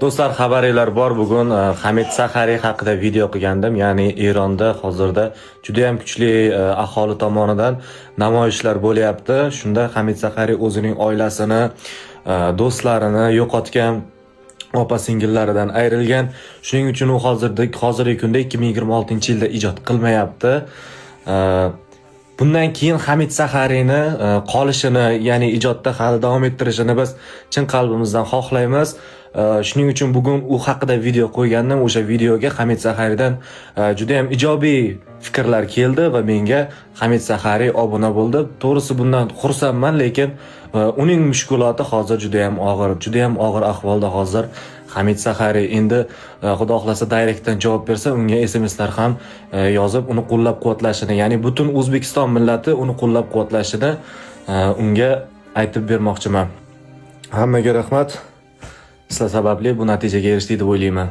Do'stlar, xabaringlar bor. Bugun Hamid Sahariy haqida video qilgandim. Ya'ni Eronda hozirda juda ham kuchli aholi tomonidan namoyishlar bo'lyapti. Shunda Hamid Sahariy o'zining oilasini, do'stlarini yo'qotgan, opa-singillaridan ayrilgan. Shuning uchun u hozirgi kunda 2026-yilda ijod qilmayapti. Bundan keyin Hamid Sahariyni qolishini, ya'ni ijodda hali davom ettirishini biz chin qalbimizdan xohlaymiz. Shuning uchun bugun u haqida video qo'ygandim. O'sha videoga Hamid Sahariydan juda ham ijobiy fikrlar keldi va menga Hamid Sahariy obuna bo'ldi. To'g'risi bundan xursandman, lekin uning mushkuloti hozir juda ham og'ir ahvolda hozir Hamid Sahariy. Endi xudo xolasa direktdan javob bersa, unga SMSlar ham yozib uni qo'llab-quvvatlashini, ya'ni butun O'zbekiston millati uni qo'llab-quvvatlashini unga aytib bermoqchiman. Hammaga rahmat. Sizlar sababli bu natijaga erishdik deb o'ylayman.